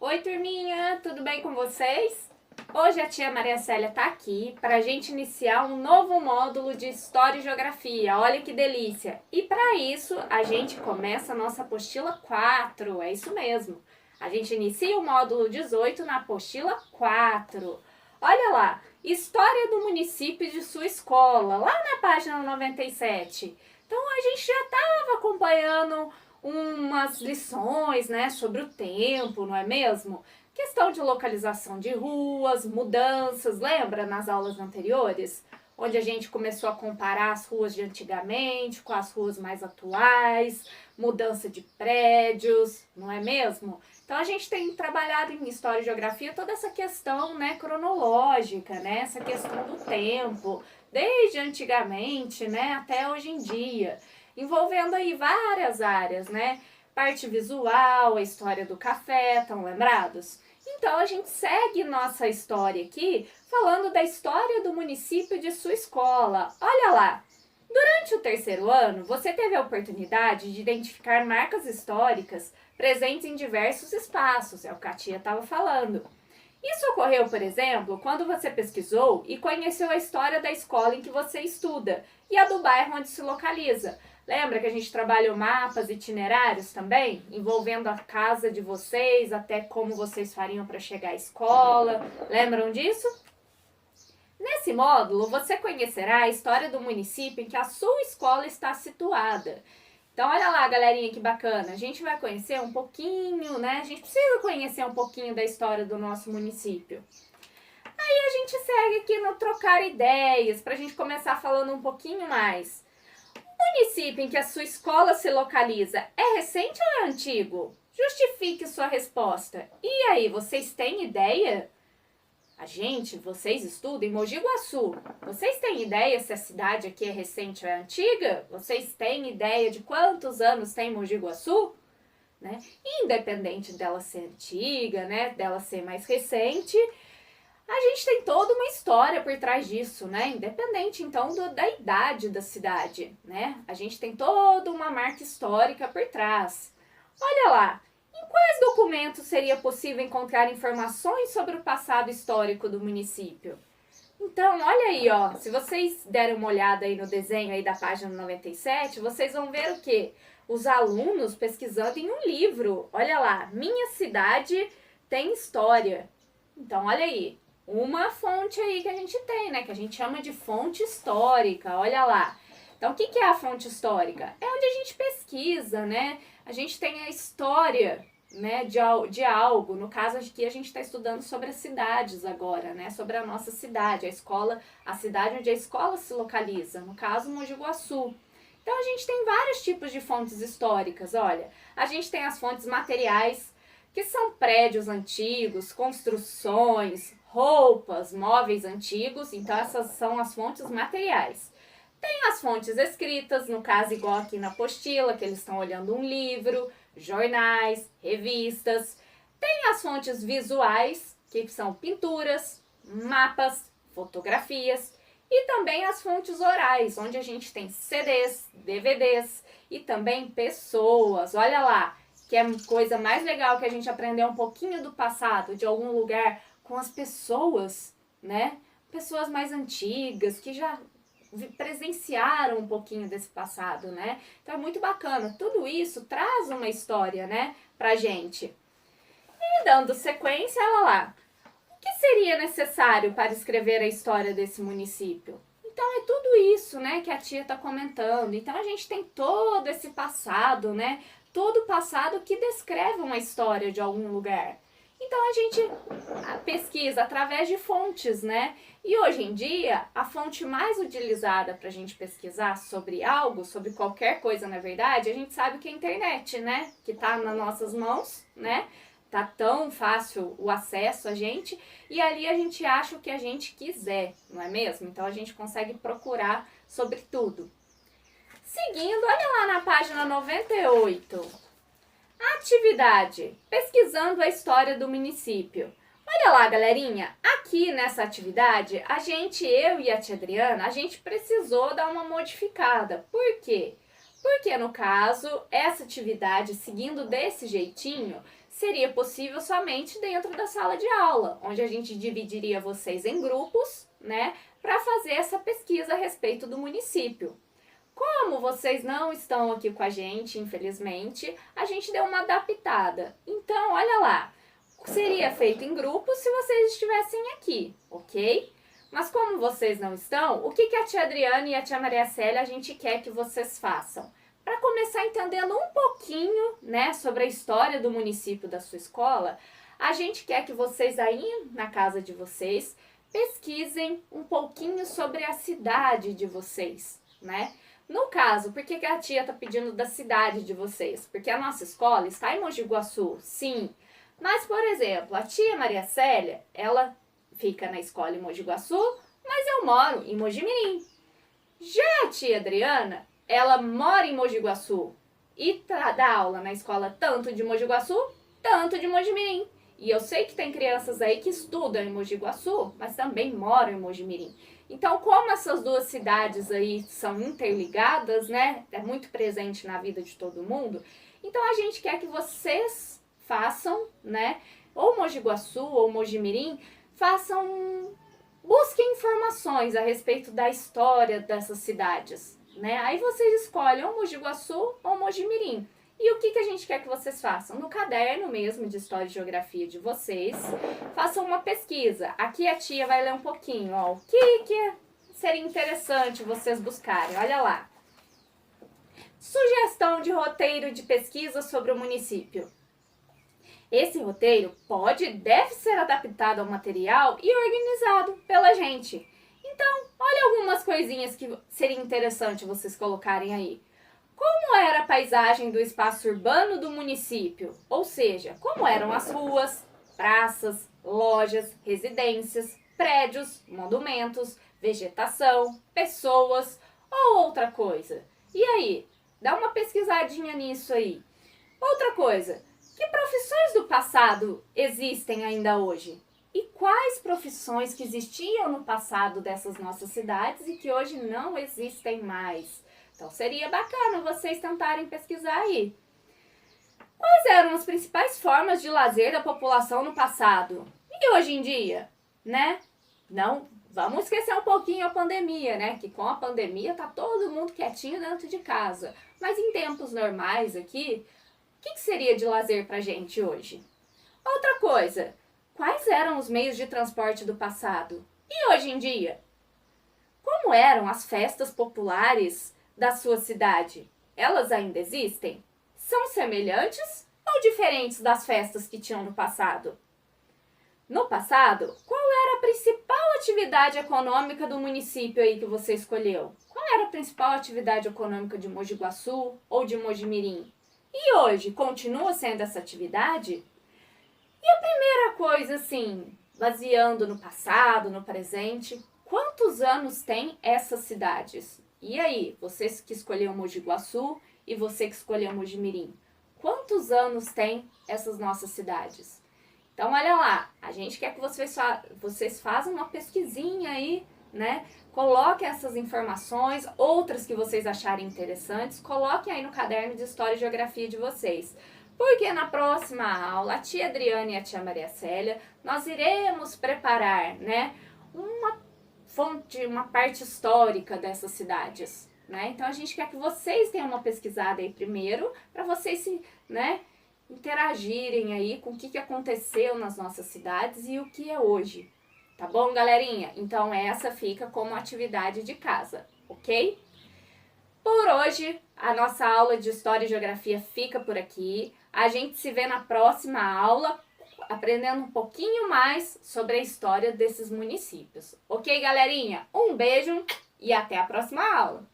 Oi, turminha, tudo bem com vocês? Hoje a tia Maria Célia tá aqui para a gente iniciar um novo módulo de História e Geografia. Olha que delícia! E para isso, a gente começa a nossa apostila 4, é isso mesmo. A gente inicia o módulo 18 na apostila 4. Olha lá, História do município de sua escola, lá na página 97. Então a gente já estava acompanhando umas lições, né, sobre o tempo, não é mesmo? Questão de localização de ruas, mudanças, lembra nas aulas anteriores? Onde a gente começou a comparar as ruas de antigamente com as ruas mais atuais, mudança de prédios, não é mesmo? Então a gente tem trabalhado em História e Geografia toda essa questão, né, cronológica, né, essa questão do tempo, desde antigamente, né, até hoje em dia, envolvendo aí várias áreas, né? Parte visual, a história do café, estão lembrados? Então a gente segue nossa história aqui falando da história do município de sua escola. Olha lá! Durante o terceiro ano, você teve a oportunidade de identificar marcas históricas presentes em diversos espaços, é o que a tia estava falando. Isso ocorreu, por exemplo, quando você pesquisou e conheceu a história da escola em que você estuda e a do bairro onde se localiza. Lembra que a gente trabalhou mapas itinerários também, envolvendo a casa de vocês, até como vocês fariam para chegar à escola? Lembram disso? Nesse módulo, você conhecerá a história do município em que a sua escola está situada. Então, olha lá, galerinha, que bacana. A gente vai conhecer um pouquinho, né? A gente precisa conhecer um pouquinho da história do nosso município. Aí a gente segue aqui no trocar ideias, para a gente começar falando um pouquinho mais. O município em que a sua escola se localiza é recente ou é antigo? Justifique sua resposta. E aí, vocês têm ideia? Vocês estudam em Mogi Guaçu. Vocês têm ideia se a cidade aqui é recente ou é antiga? Vocês têm ideia de quantos anos tem Mogi Guaçu? Né? Independente dela ser antiga, né, dela ser mais recente, a gente tem toda uma história por trás disso, né? Independente, então, da idade da cidade, né? A gente tem toda uma marca histórica por trás. Olha lá, em quais documentos seria possível encontrar informações sobre o passado histórico do município? Então, olha aí, ó, se vocês derem uma olhada aí no desenho aí da página 97, vocês vão ver o quê? Os alunos pesquisando em um livro. Olha lá, Minha Cidade Tem História. Então, olha aí, uma fonte aí que a gente tem, né? Que a gente chama de fonte histórica, olha lá. Então, o que é a fonte histórica? É onde a gente pesquisa, né? A gente tem a história, né, de algo. No caso aqui, a gente está estudando sobre as cidades agora, né? Sobre a nossa cidade, a escola, a cidade onde a escola se localiza. No caso, Mogi Guaçu. Então, a gente tem vários tipos de fontes históricas, olha. A gente tem as fontes materiais, que são prédios antigos, construções, roupas, móveis antigos, então essas são as fontes materiais. Tem as fontes escritas, no caso igual aqui na apostila, que eles estão olhando um livro, jornais, revistas. Tem as fontes visuais, que são pinturas, mapas, fotografias. E também as fontes orais, onde a gente tem CDs, DVDs e também pessoas. Olha lá, que é a coisa mais legal que a gente aprender um pouquinho do passado, de algum lugar, com as pessoas, né? Pessoas mais antigas, que já presenciaram um pouquinho desse passado, né? Então é muito bacana. Tudo isso traz uma história, né, pra gente. E dando sequência, olha lá. O que seria necessário para escrever a história desse município? Então é tudo isso, né, que a tia está comentando. Então a gente tem todo esse passado, né? Todo o passado que descreve uma história de algum lugar. Então a gente pesquisa através de fontes, né? E hoje em dia, a fonte mais utilizada para a gente pesquisar sobre algo, sobre qualquer coisa na verdade, a gente sabe que é a internet, né? Que está nas nossas mãos, né? Tá tão fácil o acesso a gente, e ali a gente acha o que a gente quiser, não é mesmo? Então a gente consegue procurar sobre tudo. Seguindo, olha lá na página 98. Atividade, pesquisando a história do município. Olha lá, galerinha, aqui nessa atividade, eu e a tia Adriana, a gente precisou dar uma modificada. Por quê? Porque, no caso, essa atividade, seguindo desse jeitinho, seria possível somente dentro da sala de aula, onde a gente dividiria vocês em grupos, né, para fazer essa pesquisa a respeito do município. Como vocês não estão aqui com a gente, infelizmente, a gente deu uma adaptada. Então, olha lá, seria feito em grupos se vocês estivessem aqui, ok? Mas como vocês não estão, o que a tia Adriana e a tia Maria Célia a gente quer que vocês façam? Para começar entendendo um pouquinho, né, sobre a história do município da sua escola, a gente quer que vocês aí na casa de vocês pesquisem um pouquinho sobre a cidade de vocês, né? No caso, por que a tia está pedindo da cidade de vocês? Porque a nossa escola está em Mogi Guaçu, sim. Mas, por exemplo, a tia Maria Célia, ela fica na escola em Mogi Guaçu, mas eu moro em Mojimirim. Já a tia Adriana, ela mora em Mogi Guaçu e dá aula na escola tanto de Mogi Guaçu, tanto de Mojimirim. E eu sei que tem crianças aí que estudam em Mogi Guaçu, mas também moram em Mojimirim. Então, como essas duas cidades aí são interligadas, né? É muito presente na vida de todo mundo. Então, a gente quer que vocês façam, né? Ou Mogi Guaçu ou Mojimirim, busquem informações a respeito da história dessas cidades, né? Aí vocês escolhem ou Mogi Guaçu ou Mojimirim. E o que a gente quer que vocês façam? No caderno mesmo de História e Geografia de vocês, façam uma pesquisa. Aqui a tia vai ler um pouquinho, ó, o que seria interessante vocês buscarem. Olha lá. Sugestão de roteiro de pesquisa sobre o município. Esse roteiro pode e deve ser adaptado ao material e organizado pela gente. Então, olha algumas coisinhas que seria interessante vocês colocarem aí. Como era a paisagem do espaço urbano do município? Ou seja, como eram as ruas, praças, lojas, residências, prédios, monumentos, vegetação, pessoas ou outra coisa? E aí? Dá uma pesquisadinha nisso aí. Outra coisa, que profissões do passado existem ainda hoje? E quais profissões que existiam no passado dessas nossas cidades e que hoje não existem mais? Então, seria bacana vocês tentarem pesquisar aí. Quais eram as principais formas de lazer da população no passado? E hoje em dia, né? Não, vamos esquecer um pouquinho a pandemia, né? Que com a pandemia tá todo mundo quietinho dentro de casa. Mas em tempos normais aqui, o que seria de lazer pra gente hoje? Outra coisa, quais eram os meios de transporte do passado? E hoje em dia? Como eram as festas populares da sua cidade? Elas ainda existem? São semelhantes ou diferentes das festas que tinham no passado? No passado, qual era a principal atividade econômica do município aí que você escolheu? Qual era a principal atividade econômica de Mogi Guaçu ou de Mojimirim? E hoje, continua sendo essa atividade? E a primeira coisa, assim, baseando no passado, no presente, quantos anos tem essas cidades? E aí, vocês que escolheram Mogi Guaçu e você que escolheu Mojimirim, quantos anos tem essas nossas cidades? Então, olha lá, a gente quer que vocês façam uma pesquisinha aí, né? Coloquem essas informações, outras que vocês acharem interessantes, coloquem aí no caderno de História e Geografia de vocês. Porque na próxima aula, a tia Adriana e a tia Maria Célia, nós iremos preparar, né, uma parte histórica dessas cidades, né? Então a gente quer que vocês tenham uma pesquisada aí primeiro, para vocês interagirem aí com o que aconteceu nas nossas cidades e o que é hoje. Tá bom, galerinha? Então essa fica como atividade de casa, ok? Por hoje, a nossa aula de História e Geografia fica por aqui. A gente se vê na próxima aula, aprendendo um pouquinho mais sobre a história desses municípios. Ok, galerinha? Um beijo e até a próxima aula!